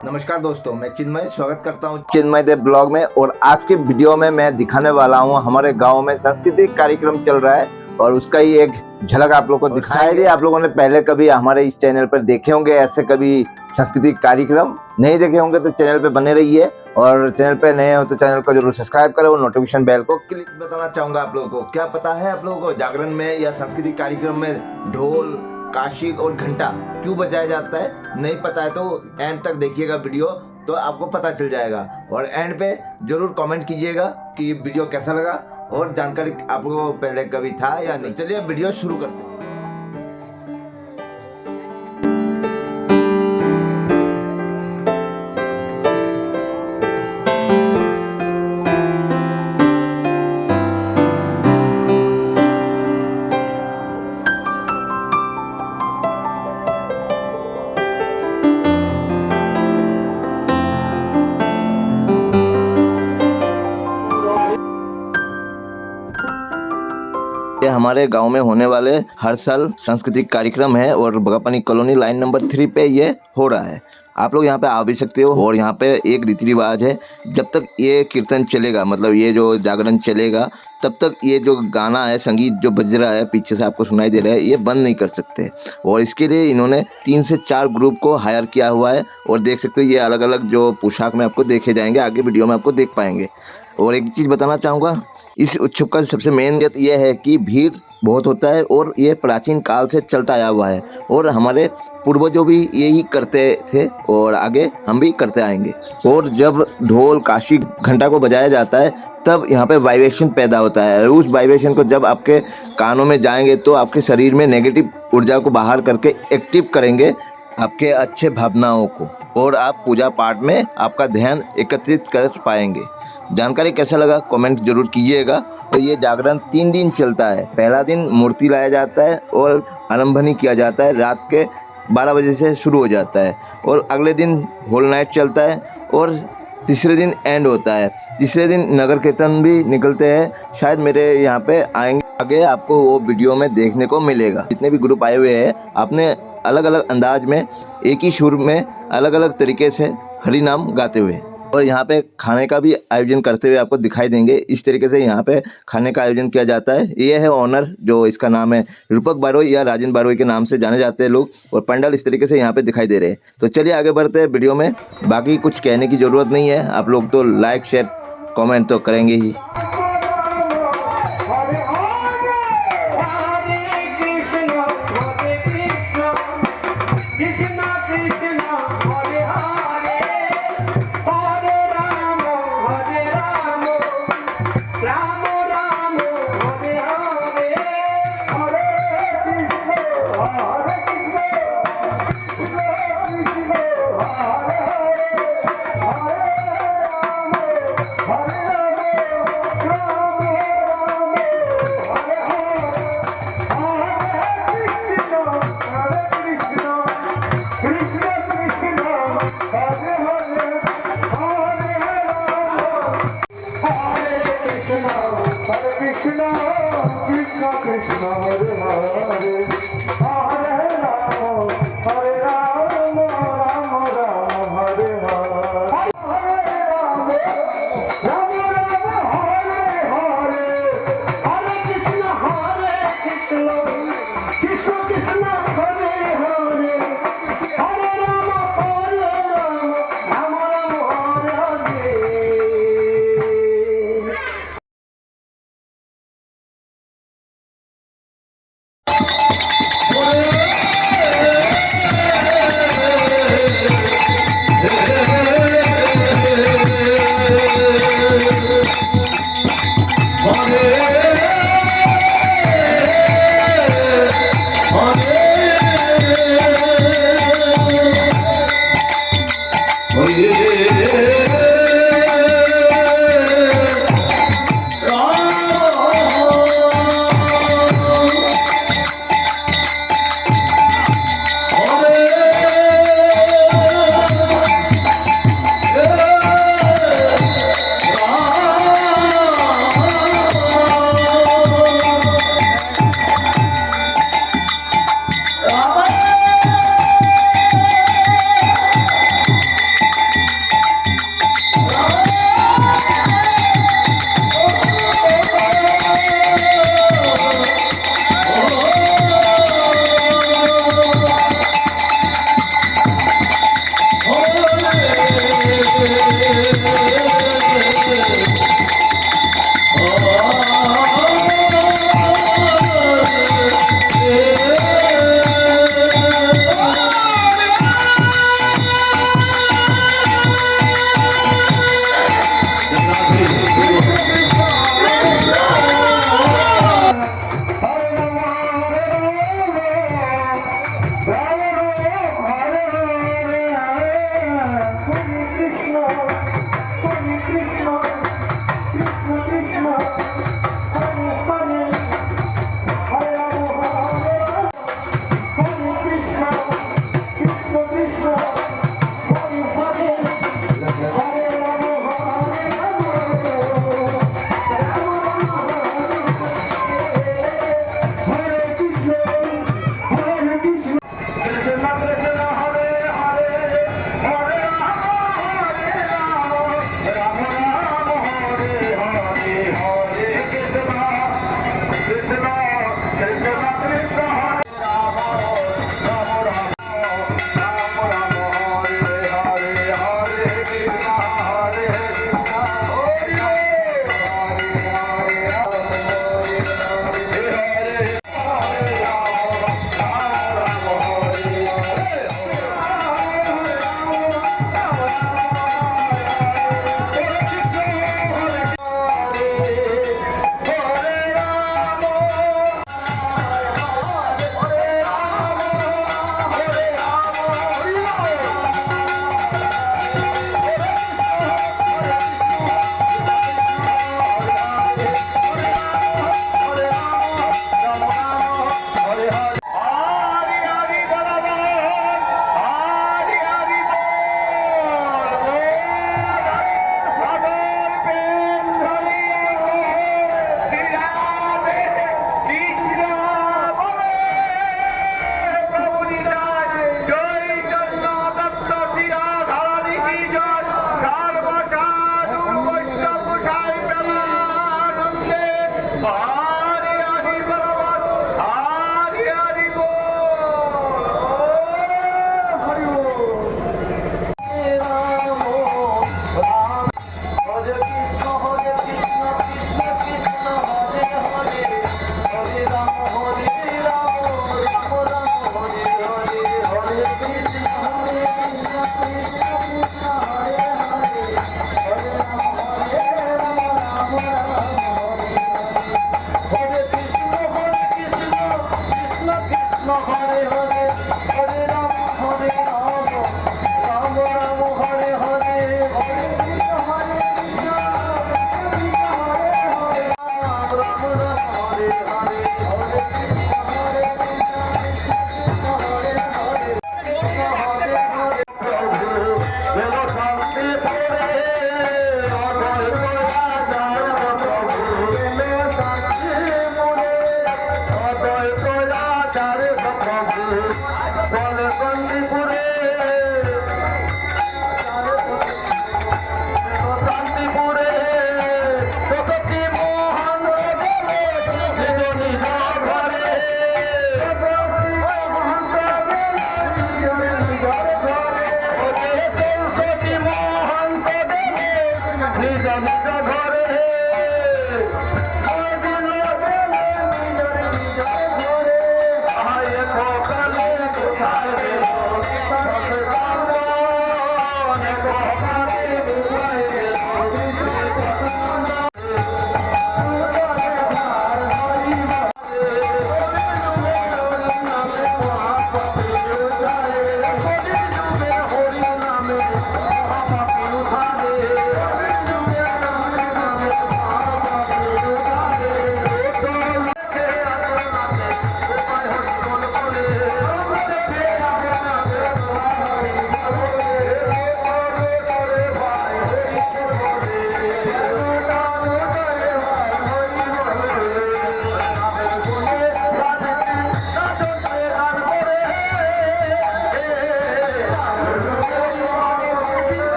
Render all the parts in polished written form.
नमस्कार दोस्तों, मैं चिन्मय स्वागत करता हूँ चिन्मय देव ब्लॉग में। और आज के वीडियो में मैं दिखाने वाला हूँ हमारे गांव में सांस्कृतिक कार्यक्रम चल रहा है और उसका ही एक झलक आप लोगों को दिखाएंगे। शायद ही आप लोगों ने पहले कभी हमारे इस चैनल पर देखे होंगे ऐसे कभी सांस्कृतिक कार्यक्रम। नहीं देखे होंगे तो चैनल पे बने रहिए और चैनल पे नए हो तो चैनल को जरूर सब्सक्राइब करो और नोटिफिकेशन बेल को क्लिक। बताना चाहूंगा आप लोगों को, क्या पता है आप लोगों को जागरण में या सांस्कृतिक कार्यक्रम में ढोल, काशी और घंटा क्यों बजाया जाता है? नहीं पता है तो एंड तक देखिएगा वीडियो, तो आपको पता चल जाएगा। और एंड पे जरूर कमेंट कीजिएगा कि ये वीडियो कैसा लगा और जानकारी आपको पहले कभी था या नहीं। चलिए वीडियो शुरू करते हैं। ये हमारे गांव में होने वाले हर साल सांस्कृतिक कार्यक्रम है और बगापानी कॉलोनी लाइन नंबर 3 पे ये हो रहा है। आप लोग यहाँ पे आ भी सकते हो। और यहाँ पे एक रीति रिवाज है, जब तक ये कीर्तन चलेगा, मतलब ये जो जागरण चलेगा, तब तक ये जो गाना है, संगीत जो बज रहा है पीछे से आपको सुनाई दे रहा है, ये बंद नहीं कर सकते। और इसके लिए इन्होंने 3 से 4 ग्रुप को हायर किया हुआ है। और देख सकते हो ये अलग अलग जो पोशाक में आपको देखे जाएंगे, आगे वीडियो में आपको देख पाएंगे। और एक चीज़ बताना चाहूँगा, इस उत्सव का सबसे मेन बात यह है कि भीड़ बहुत होता है और ये प्राचीन काल से चलता आया हुआ है और हमारे पूर्वजों भी यही करते थे और आगे हम भी करते आएंगे। और जब ढोल, काशी, घंटा को बजाया जाता है तब यहाँ पे वाइब्रेशन पैदा होता है। उस वाइब्रेशन को जब आपके कानों में जाएंगे तो आपके शरीर में नेगेटिव ऊर्जा को बाहर करके एक्टिव करेंगे आपके अच्छे भावनाओं को, और आप पूजा पाठ में आपका ध्यान एकत्रित कर पाएंगे। जानकारी कैसा लगा कमेंट जरूर कीजिएगा। तो ये जागरण 3 दिन चलता है। पहला दिन मूर्ति लाया जाता है और आरंभनी किया जाता है, रात के 12 बजे से शुरू हो जाता है। और अगले दिन होल नाइट चलता है और तीसरे दिन एंड होता है। तीसरे दिन नगर कीर्तन भी निकलते हैं, शायद मेरे यहाँ पे आएंगे, आगे आपको वो वीडियो में देखने को मिलेगा। जितने भी ग्रुप आए हुए हैं आपने अलग अलग अंदाज में, एक ही सुर में, अलग अलग तरीके से हरि नाम गाते हुए। और यहाँ पे खाने का भी आयोजन करते हुए आपको दिखाई देंगे। इस तरीके से यहाँ पे खाने का आयोजन किया जाता है। ये है ऑनर, जो इसका नाम है रूपक बारोई या राजन बारोई के नाम से जाने जाते हैं लोग। और पंडाल इस तरीके से यहाँ पे दिखाई दे रहे हैं। तो चलिए आगे बढ़ते हैं वीडियो में। बाकी कुछ कहने की ज़रूरत नहीं है, आप लोग तो लाइक शेयर कॉमेंट तो करेंगे ही।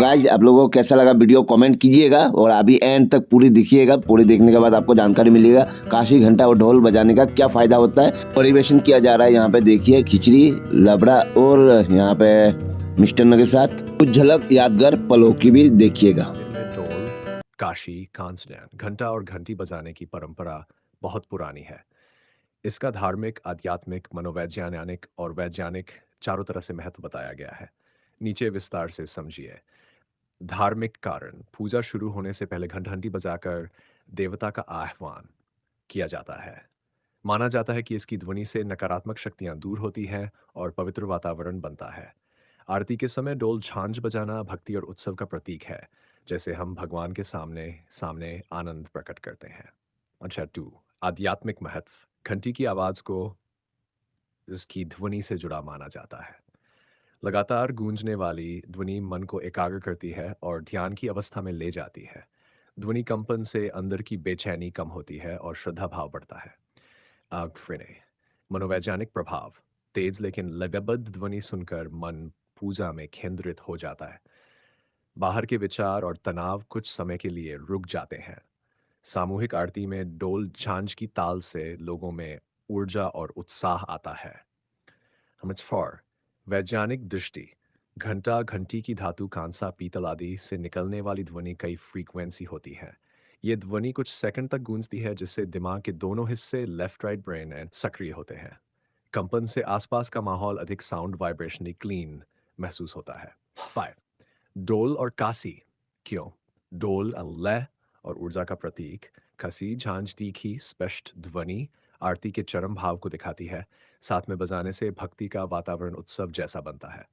गाइज आप लोगों को कैसा लगा वीडियो कमेंट कीजिएगा और अभी एंड तक पूरी देखिएगा। पूरी देखने के बाद आपको जानकारी मिलेगा काशी घंटा और ढोल बजाने का क्या फायदा होता है। परिवेशन किया जा रहा है यहाँ पे, देखिए खिचड़ी, लबड़ा और यहाँ पे मिष्टान्न के साथ कुछ झलक यादगार पलों की भी देखिएगा। ढोल, काशी, कांसडैन, घंटा और घंटी बजाने की परंपरा बहुत पुरानी है। इसका धार्मिक, आध्यात्मिक, मनोवैज्ञानिक और वैज्ञानिक चारों तरह से महत्व बताया गया है। नीचे विस्तार से समझिए। धार्मिक कारण: पूजा शुरू होने से पहले घंटी बजाकर देवता का आह्वान किया जाता है। माना जाता है कि इसकी ध्वनि से नकारात्मक शक्तियां दूर होती हैं और पवित्र वातावरण बनता है। आरती के समय डोल झांझ बजाना भक्ति और उत्सव का प्रतीक है, जैसे हम भगवान के सामने सामने आनंद प्रकट करते हैं। अच्छा 2, आध्यात्मिक महत्व: घंटी की आवाज को इसकी ध्वनि से जुड़ा माना जाता है। लगातार गूंजने वाली ध्वनि मन को एकाग्र करती है और ध्यान की अवस्था में ले जाती है। ध्वनि कंपन से अंदर की बेचैनी कम होती है और श्रद्धा भाव बढ़ता है। आगफ्रेने, मनोवैज्ञानिक प्रभाव: तेज लेकिन लयबद्ध ध्वनि सुनकर मन पूजा में केंद्रित हो जाता है। बाहर के विचार और तनाव कुछ समय के लिए रुक जाते हैं। सामूहिक आरती में डोल झांझ की ताल से लोगों में ऊर्जा और उत्साह आता है। नंबर 4, वैज्ञानिक दृष्टि: घंटा, घंटी की धातु, कांसा, पीतल आदि से निकलने वाली ध्वनि कई फ्रीक्वेंसी होती है। ये ध्वनि कुछ सेकंड तक गूंजती है, जिससे दिमाग के दोनों हिस्से लेफ्ट राइट ब्रेन सक्रिय होते हैं। कंपन से आसपास का माहौल अधिक साउंड वाइब्रेशनली क्लीन महसूस होता है। 5, डोल और कासी। क्यों? डोल लय और ऊर्जा का प्रतीक, खसी झांझ तीखी स्पष्ट ध्वनि आरती के चरम भाव को दिखाती है। साथ में बजाने से भक्ति का वातावरण उत्सव जैसा बनता है।